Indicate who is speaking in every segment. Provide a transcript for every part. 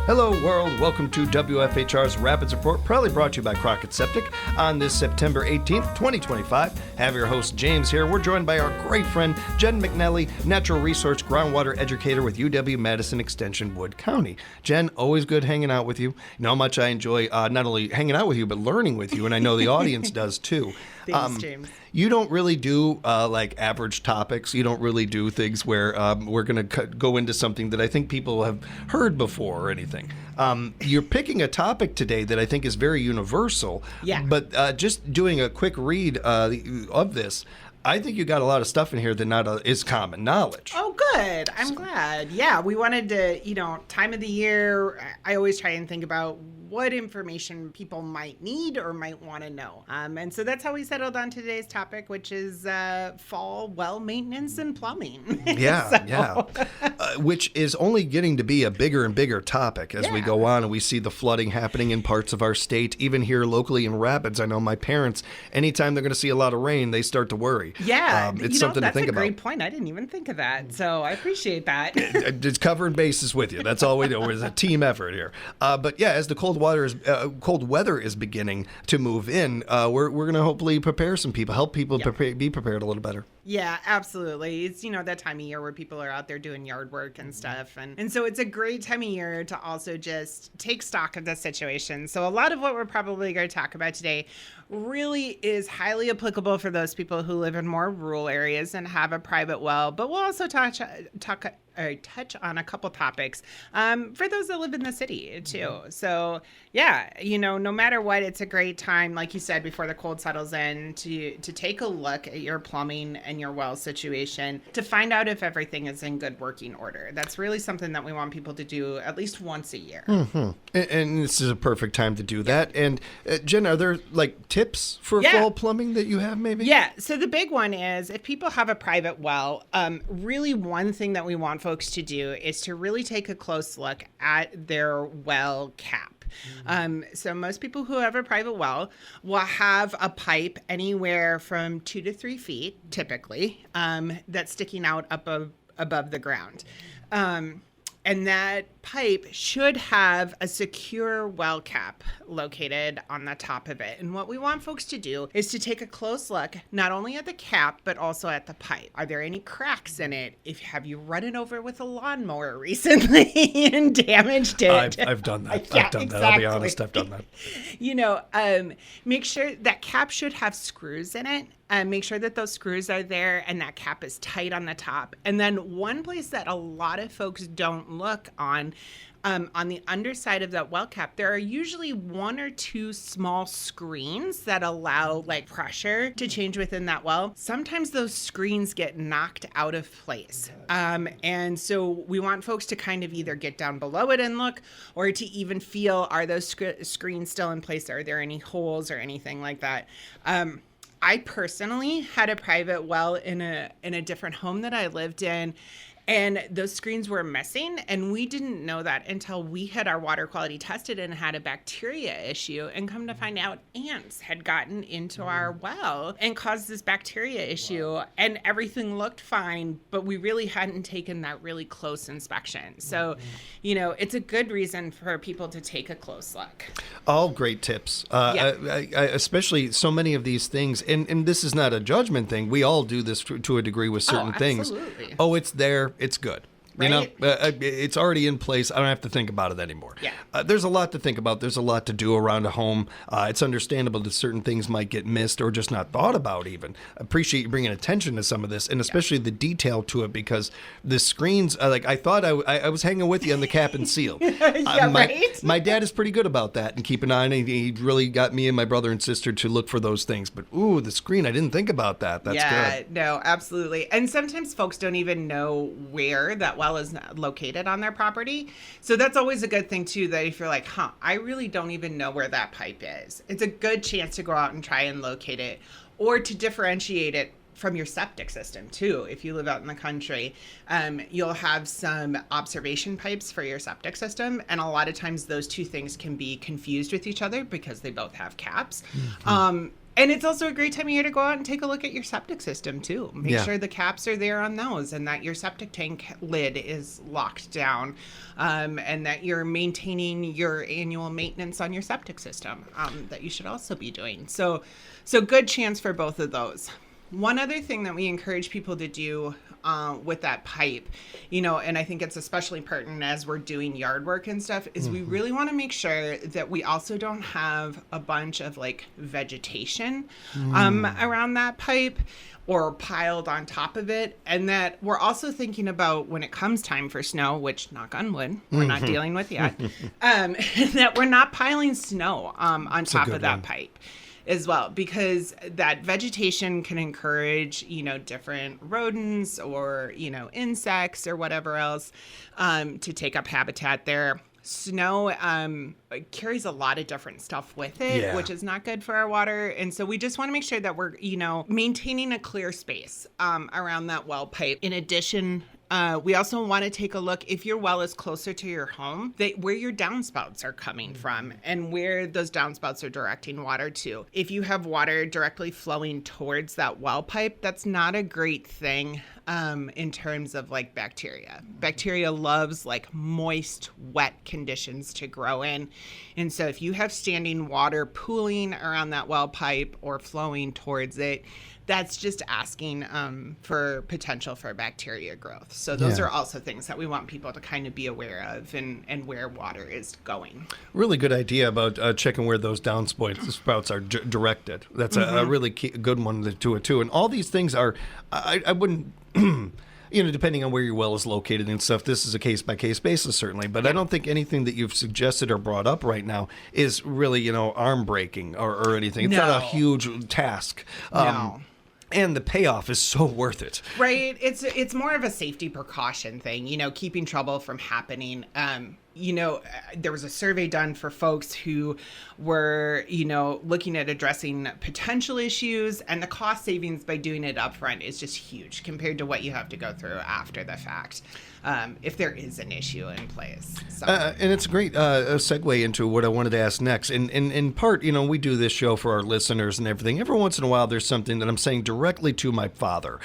Speaker 1: Hello, world. Welcome to WFHR's Rapids Report, proudly brought to you by Crockett Septic on this September 18th, 2025. Have your host, James, here. We're joined by our great friend, Jen McNally, natural resource groundwater educator with UW-Madison Extension, Wood County. Jen, always good hanging out with you. You know how much I enjoy not only hanging out with you, but learning with you, and I know the audience does too.
Speaker 2: Thanks, James.
Speaker 1: You don't really do like average topics. You don't really do things where we're going to go into something that I think people have heard before or anything. You're picking a topic today that I think is very universal.
Speaker 2: Yeah.
Speaker 1: But just doing a quick read of this, I think you got a lot of stuff in here that is common knowledge.
Speaker 2: Oh, good. I'm glad. Yeah, we wanted to, time of the year, I always try and think about what information people might need or might want to know. And so that's how we settled on today's topic, which is fall well maintenance and plumbing.
Speaker 1: Yeah. Which is only getting to be a bigger and bigger topic as we go on, and we see the flooding happening in parts of our state. Even here locally in Rapids, I know my parents, anytime they're going to see a lot of rain, they start to worry.
Speaker 2: Yeah.
Speaker 1: It's something to think about.
Speaker 2: That's a great point. I didn't even think of that. So I appreciate that.
Speaker 1: It's covering bases with you. That's all we do. It's a team effort here. But yeah, as the cold weather is beginning to move in, we're going to hopefully prepare some people, help people be prepared a little better.
Speaker 2: Yeah, absolutely. It's, that time of year where people are out there doing yard work and stuff. And so it's a great time of year to also just take stock of the situation. So a lot of what we're probably going to talk about today really is highly applicable for those people who live in more rural areas and have a private well. But we'll also touch on a couple topics for those that live in the city too. So yeah, no matter what, it's a great time, like you said, before the cold settles in, to take a look at your plumbing and your well situation to find out if everything is in good working order. That's really something that we want people to do at least once a year.
Speaker 1: Mm-hmm. And this is a perfect time to do that. And Jen, are there like tips for fall plumbing that you have maybe?
Speaker 2: Yeah. So the big one is if people have a private well, really one thing that we want folks to do is to really take a close look at their well cap. So most people who have a private well will have a pipe anywhere from 2 to 3 feet, typically, that's sticking out above the ground. And that pipe should have a secure well cap located on the top of it. And what we want folks to do is to take a close look, not only at the cap, but also at the pipe. Are there any cracks in it? Have you run it over with a lawnmower recently and damaged it?
Speaker 1: I've done that.
Speaker 2: Yeah,
Speaker 1: I've done
Speaker 2: exactly.
Speaker 1: that. I'll be honest, I've done that.
Speaker 2: Make sure that cap should have screws in it. Make sure that those screws are there and that cap is tight on the top. And then one place that a lot of folks don't look on the underside of that well cap, there are usually 1 or 2 small screens that allow like pressure to change within that well. Sometimes those screens get knocked out of place. And so we want folks to kind of either get down below it and look, or to even feel, are those screens still in place? Are there any holes or anything like that? I personally had a private well in a different home that I lived in, and those screens were missing, and we didn't know that until we had our water quality tested and had a bacteria issue, and come to find out ants had gotten into our well and caused this bacteria issue, and everything looked fine, but we really hadn't taken that really close inspection. So, it's a good reason for people to take a close look.
Speaker 1: All great tips, especially so many of these things, and this is not a judgment thing. We all do this to a degree with certain things. Oh, it's there. It's good.
Speaker 2: Right?
Speaker 1: It's already in place. I don't have to think about it anymore.
Speaker 2: Yeah.
Speaker 1: There's a lot to think about. There's a lot to do around a home. It's understandable that certain things might get missed or just not thought about even. I appreciate you bringing attention to some of this, and especially the detail to it, because the screens, I thought I was hanging with you on the cap and seal.
Speaker 2: Right?
Speaker 1: My dad is pretty good about that and keep an eye on it. He really got me and my brother and sister to look for those things. But, the screen, I didn't think about that. That's good.
Speaker 2: No, absolutely. And sometimes folks don't even know where that well is located on their property. So that's always a good thing too, that if you're like, I really don't even know where that pipe is, it's a good chance to go out and try and locate it, or to differentiate it from your septic system too. If you live out in the country, you'll have some observation pipes for your septic system, and a lot of times those two things can be confused with each other because they both have caps. And it's also a great time of year to go out and take a look at your septic system too. Make
Speaker 1: Yeah.
Speaker 2: sure the caps are there on those and that your septic tank lid is locked down, and that you're maintaining your annual maintenance on your septic system, that you should also be doing. So good chance for both of those. One other thing that we encourage people to do with that pipe, and I think it's especially pertinent as we're doing yard work and stuff, is we really want to make sure that we also don't have a bunch of like vegetation around that pipe or piled on top of it. And that we're also thinking about when it comes time for snow, which knock on wood, we're not dealing with yet, that we're not piling snow on top of that pipe as well, because that vegetation can encourage, different rodents or, insects or whatever else to take up habitat there. Snow carries a lot of different stuff with it, which is not good for our water. And so we just want to make sure that we're, maintaining a clear space around that well pipe. In addition, we also want to take a look if your well is closer to your home, where your downspouts are coming from and where those downspouts are directing water to. If you have water directly flowing towards that well pipe, that's not a great thing in terms of like bacteria. Bacteria loves like moist, wet conditions to grow in. And so if you have standing water pooling around that well pipe or flowing towards it, that's just asking for potential for bacteria growth. So those are also things that we want people to kind of be aware of and where water is going.
Speaker 1: Really good idea about checking where those downspouts are directed. That's a really good one to it too. And all these things are, I wouldn't, depending on where your well is located and stuff, this is a case-by-case basis, certainly. But I don't think anything that you've suggested or brought up right now is really, arm-breaking or anything. It's not a huge task.
Speaker 2: No.
Speaker 1: And the payoff is so worth it.
Speaker 2: Right. It's more of a safety precaution thing, keeping trouble from happening. There was a survey done for folks who were, looking at addressing potential issues, and the cost savings by doing it upfront is just huge compared to what you have to go through after the fact, if there is an issue in place. So.
Speaker 1: And it's a great segue into what I wanted to ask next. In part, we do this show for our listeners and everything. Every once in a while, there's something that I'm saying directly to my father.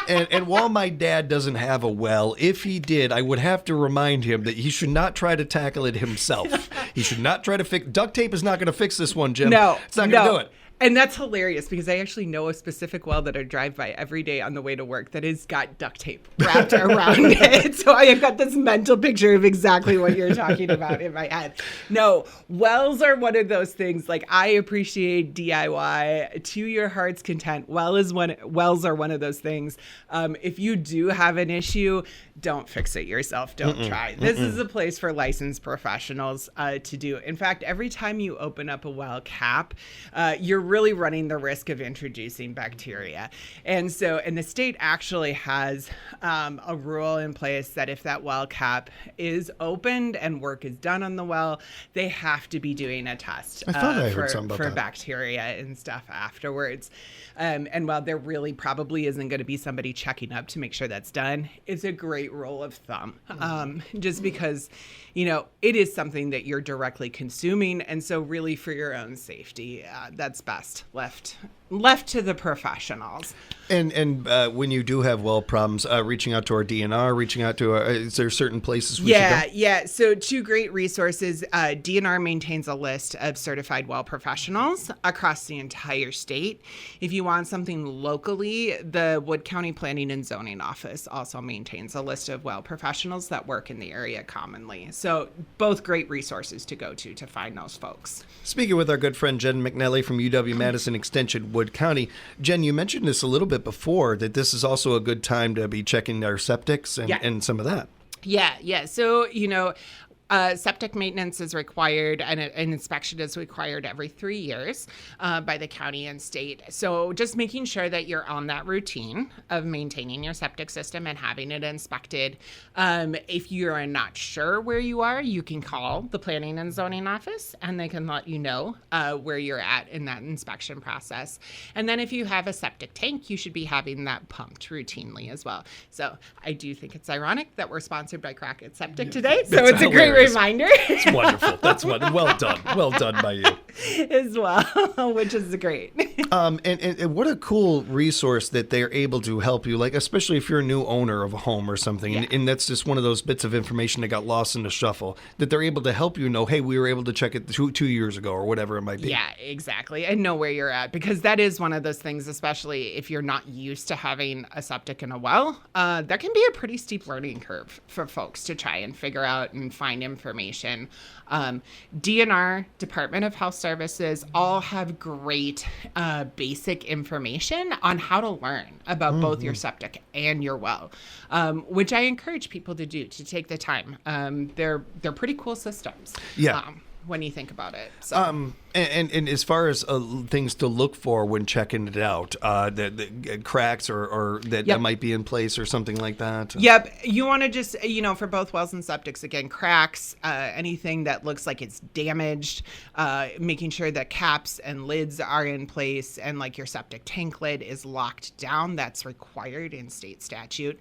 Speaker 1: And while my dad doesn't have a well, if he did, I would have to remind him that he should not try to tackle it himself. He should not try to fix. Duct tape is not going to fix this one, Jim.
Speaker 2: No,
Speaker 1: it's not going to do it.
Speaker 2: And that's hilarious because I actually know a specific well that I drive by every day on the way to work that has got duct tape wrapped around it. So I have got this mental picture of exactly what you're talking about in my head. No, wells are one of those things. Like, I appreciate DIY to your heart's content. Wells are one of those things. If you do have an issue, don't fix it yourself. Don't try. This is a place for licensed professionals to do. In fact, every time you open up a well cap, you're really running the risk of introducing bacteria. And the state actually has a rule in place that if that well cap is opened and work is done on the well, they have to be doing a test
Speaker 1: I thought I heard something about
Speaker 2: for
Speaker 1: that.
Speaker 2: bacteria and stuff afterwards. And while there really probably isn't going to be somebody checking up to make sure that's done, it's a great rule of thumb, just because, it is something that you're directly consuming. And so really for your own safety, that's best left to the professionals.
Speaker 1: And when you do have well problems, reaching out to our DNR, reaching out to is there certain places we should go?
Speaker 2: Yeah. So 2 great resources. DNR maintains a list of certified well professionals across the entire state. If you want something locally, the Wood County Planning and Zoning Office also maintains a list of well professionals that work in the area commonly. So both great resources to go to find those folks.
Speaker 1: Speaking with our good friend Jen McNally from UW-Madison Extension, Wood County. Jen, you mentioned this a little bit before, that this is also a good time to be checking our septics and some of that.
Speaker 2: Yeah. So, septic maintenance is required and an inspection is required every 3 years by the county and state. So just making sure that you're on that routine of maintaining your septic system and having it inspected. If you're not sure where you are, you can call the Planning and Zoning Office and they can let you know where you're at in that inspection process. And then if you have a septic tank, you should be having that pumped routinely as well. So I do think it's ironic that we're sponsored by Crockett Septic today. So it's a great
Speaker 1: hilarious.
Speaker 2: reminder.
Speaker 1: It's wonderful. That's well done. Well done by you.
Speaker 2: As well, which is great.
Speaker 1: And what a cool resource that they're able to help you, like especially if you're a new owner of a home or something, and that's just one of those bits of information that got lost in the shuffle, that they're able to help you know, hey, we were able to check it two years ago or whatever it might be.
Speaker 2: Yeah, exactly. And know where you're at, because that is one of those things, especially if you're not used to having a septic and a well, that can be a pretty steep learning curve for folks to try and figure out and find information. DNR, Department of Health Services, all have great basic information on how to learn about both your septic and your well, which I encourage people to do, to take the time. They're pretty cool systems.
Speaker 1: Yeah.
Speaker 2: When you think about it. So.
Speaker 1: And as far as things to look for when checking it out, the cracks or that might be in place or something like that.
Speaker 2: Yep. You want to just, for both wells and septics, again, cracks, anything that looks like it's damaged, making sure that caps and lids are in place and like your septic tank lid is locked down. That's required in state statute.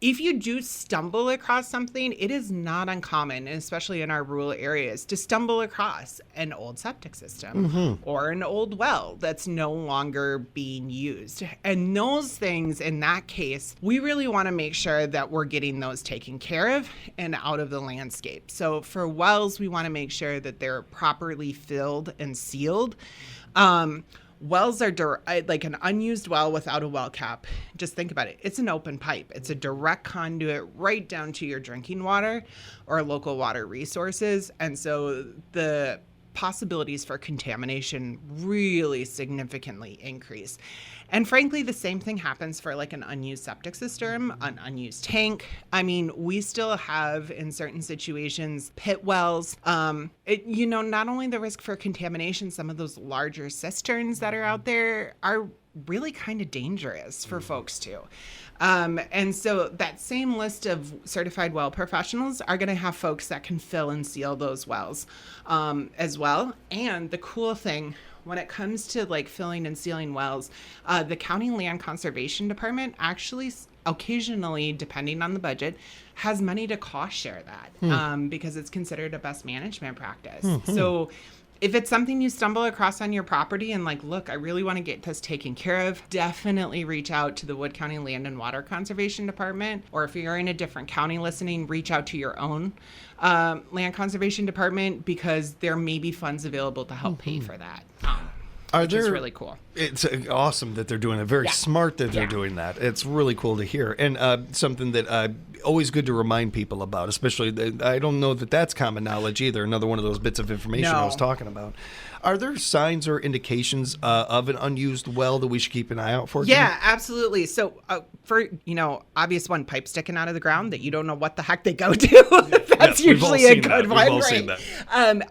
Speaker 2: If you do stumble across something, it is not uncommon, especially in our rural areas, to stumble across an old septic system or an old well that's no longer being used. And those things, in that case, we really want to make sure that we're getting those taken care of and out of the landscape. So for wells, we want to make sure that they're properly filled and sealed. Wells are like an unused well without a well cap. Just think about it. It's an open pipe. It's a direct conduit right down to your drinking water or local water resources. And so the possibilities for contamination really significantly increase. And frankly, the same thing happens for like an unused septic system, an unused tank. I mean, we still have in certain situations pit wells. Not only the risk for contamination, some of those larger cisterns that are out there are really kind of dangerous for folks too. And so that same list of certified well professionals are going to have folks that can fill and seal those wells as well. And the cool thing, when it comes to like filling and sealing wells, the County Land Conservation Department actually occasionally, depending on the budget, has money to cost share that because it's considered a best management practice. So if it's something you stumble across on your property and like, look, I really want to get this taken care of, definitely reach out to the Wood County Land and Water Conservation Department. Or if you're in a different county listening, reach out to your own land conservation department, because there may be funds available to help pay for that. Which is really cool.
Speaker 1: It's awesome that they're doing it. Very smart that they're doing that. It's really cool to hear. And something that always good to remind people about, especially, I don't know that that's common knowledge either. Another one of those bits of information I was talking about. Are there signs or indications of an unused well that we should keep an eye out for?
Speaker 2: Yeah, absolutely. So for, obvious one, pipe sticking out of the ground that you don't know what the heck they go to. That's usually a good one, right?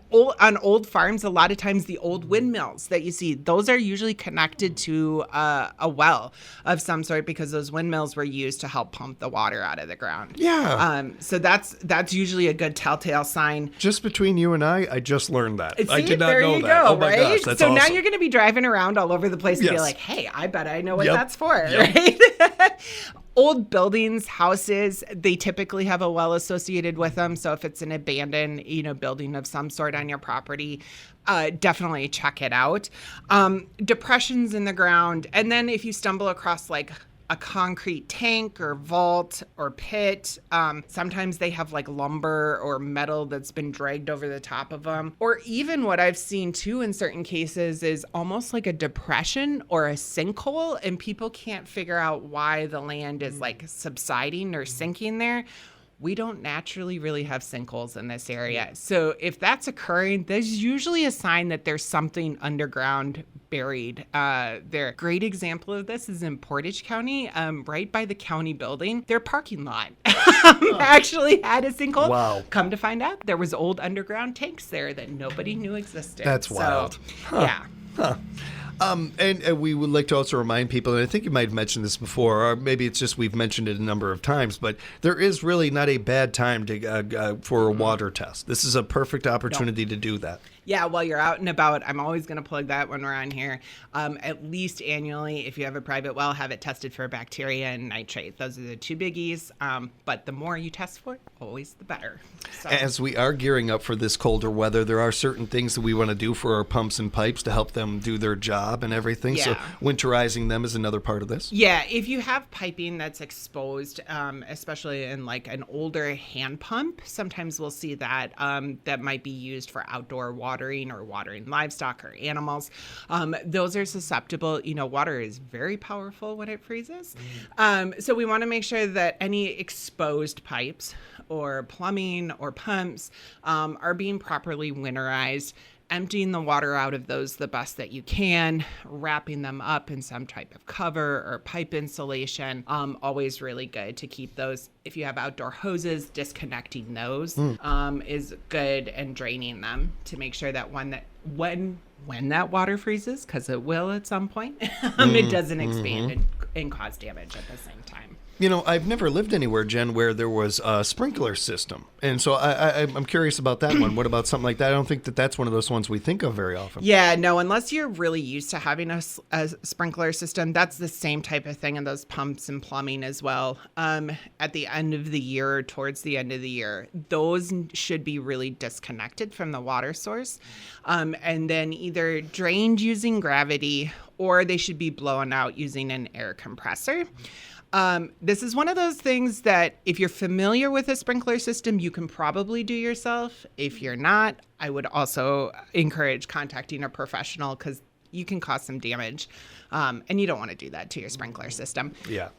Speaker 2: On old farms, a lot of times the old windmills that you see, those are usually connected to a well of some sort, because those windmills were used to help pump the water out of the ground.
Speaker 1: Yeah.
Speaker 2: So that's usually a good telltale sign.
Speaker 1: Just between you and I just learned that.
Speaker 2: See,
Speaker 1: I did not know that.
Speaker 2: Go,
Speaker 1: oh my
Speaker 2: right?
Speaker 1: gosh, that's
Speaker 2: so
Speaker 1: awesome.
Speaker 2: Now you're going to be driving around all over the place and be like, hey, I bet I know what that's for, right? Old buildings, houses, they typically have a well associated with them. So if it's an abandoned, building of some sort on your property, definitely check it out. Depressions in the ground. And then if you stumble across like a concrete tank or vault or pit, sometimes they have like lumber or metal that's been dragged over the top of them. Or even what I've seen too in certain cases is almost like a depression or a sinkhole, and people can't figure out why the land is like subsiding or sinking there. We don't naturally really have sinkholes in this area. So if that's occurring, there's usually a sign that there's something underground buried there. Great example of this is in Portage County, right by the county building. Their parking lot actually had a sinkhole.
Speaker 1: Wow.
Speaker 2: Come to find out, there was old underground tanks there that nobody knew existed.
Speaker 1: That's wild.
Speaker 2: Yeah.
Speaker 1: And we would like to also remind people, and I think you might have mentioned this before, or maybe it's just we've mentioned it a number of times, but there is really not a bad time to for a water test. This is a perfect opportunity to do that.
Speaker 2: Yeah, while you're out and about, I'm always going to plug that when we're on here. At least annually, if you have a private well, have it tested for bacteria and nitrate. Those are the two biggies. But the more you test for it, always the better. So.
Speaker 1: As we are gearing up for this colder weather, there are certain things that we want to do for our pumps and pipes to help them do their job and everything. So winterizing them is another part of this.
Speaker 2: Yeah, if you have piping that's exposed, especially in like an older hand pump, sometimes we'll see that that might be used for outdoor watering or watering livestock or animals. Those are susceptible. Water is very powerful when it freezes. So we want to make sure that any exposed pipes or plumbing or pumps are being properly winterized, emptying the water out of those the best that you can, wrapping them up in some type of cover or pipe insulation. Always really good to keep those. If you have outdoor hoses, disconnecting those is good, and draining them to make sure that when that water freezes, because it will at some point, it doesn't expand and cause damage at the same time.
Speaker 1: I've never lived anywhere, Jen, where there was a sprinkler system. And so I'm curious about that one. What about something like that? I don't think that's one of those ones we think of very often.
Speaker 2: Yeah, no, unless you're really used to having a sprinkler system, that's the same type of thing in those pumps and plumbing as well. At the end of the year, or towards the end of the year, those should be really disconnected from the water source, and then either drained using gravity, or they should be blown out using an air compressor. This is one of those things that if you're familiar with a sprinkler system, you can probably do yourself. If you're not, I would also encourage contacting a professional, because you can cause some damage. And you don't want to do that to your sprinkler system.
Speaker 1: Yeah.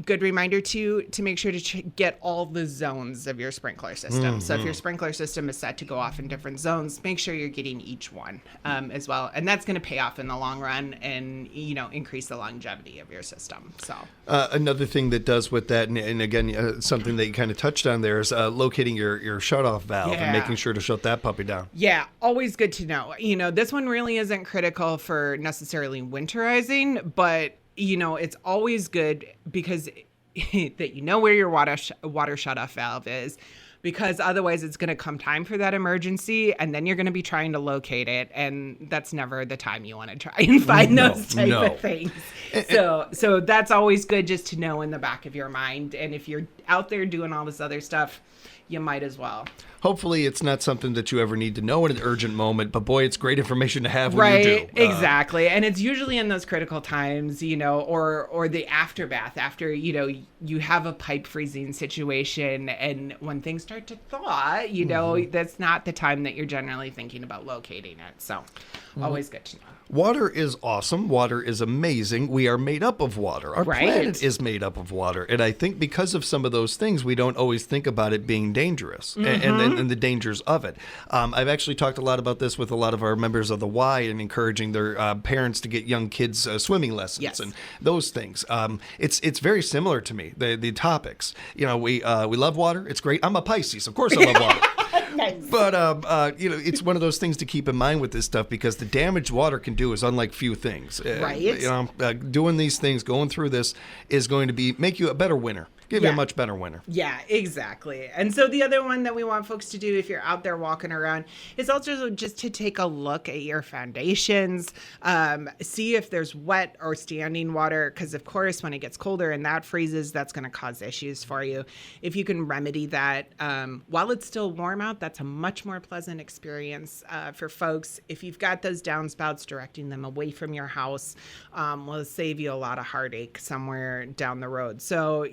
Speaker 2: Good reminder to make sure to get all the zones of your sprinkler system. So if your sprinkler system is set to go off in different zones, make sure you're getting each one as well. And that's going to pay off in the long run and, increase the longevity of your system. So
Speaker 1: another thing that does with that, and again, something that you kind of touched on there, is locating your shutoff valve and making sure to shut that puppy down.
Speaker 2: Yeah, always good to know. This one really isn't critical for necessarily winterizing, but it's always good because that where your water shutoff valve is, because otherwise it's going to come time for that emergency, and then you're going to be trying to locate it, and that's never the time you want to try and find those type of things. So that's always good just to know in the back of your mind. And if you're out there doing all this other stuff, you might as well.
Speaker 1: Hopefully it's not something that you ever need to know in an urgent moment, but boy, it's great information to have when you do.
Speaker 2: Right, exactly. And it's usually in those critical times, or the aftermath, after, you have a pipe freezing situation, and when things start to thaw, that's not the time that you're generally thinking about locating it. So always good to know.
Speaker 1: Water is awesome. Water is amazing. We are made up of water. Our planet is made up of water. And I think because of some of those things, we don't always think about it being dangerous and the dangers of it. I've actually talked a lot about this with a lot of our members of the Y, and encouraging their parents to get young kids swimming lessons and those things. It's very similar to me, the topics. We love water. It's great. I'm a Pisces. Of course I love water. Nice. But, it's one of those things to keep in mind with this stuff, because the damage water can do is unlike few things.
Speaker 2: Right.
Speaker 1: Doing these things, going through this, is going to make you a better winner. Give you a much better winner.
Speaker 2: Yeah, exactly. And so the other one that we want folks to do if you're out there walking around is also just to take a look at your foundations, see if there's wet or standing water, because of course when it gets colder and that freezes, that's going to cause issues for you. If you can remedy that while it's still warm out, that's a much more pleasant experience for folks. If you've got those downspouts, directing them away from your house will save you a lot of heartache somewhere down the road. So,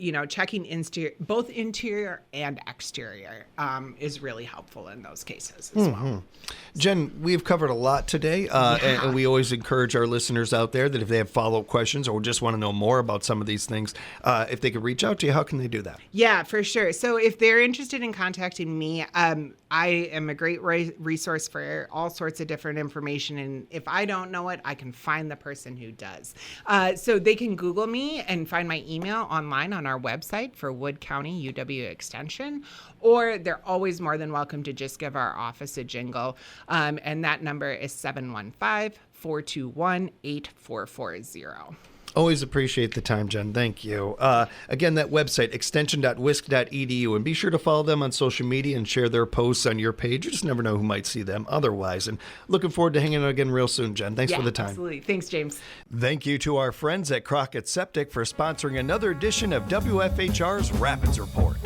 Speaker 2: checking both interior and exterior is really helpful in those cases as well.
Speaker 1: Jen, we've covered a lot today, and we always encourage our listeners out there that if they have follow-up questions or just want to know more about some of these things, if they could reach out to you, how can they do that?
Speaker 2: Yeah, for sure. So if they're interested in contacting me, I am a great resource for all sorts of different information. And if I don't know it, I can find the person who does. So they can Google me and find my email online on our website for Wood County UW Extension, or they're always more than welcome to just give our office a jingle. And that number is 715-421-8440.
Speaker 1: Always appreciate the time, Jen. Thank you. Again, that website, extension.wisc.edu, and be sure to follow them on social media and share their posts on your page. You just never know who might see them otherwise. And looking forward to hanging out again real soon, Jen. Thanks for the time.
Speaker 2: Absolutely. Thanks, James.
Speaker 1: Thank you to our friends at Crockett Septic for sponsoring another edition of WFHR's Rapids Report.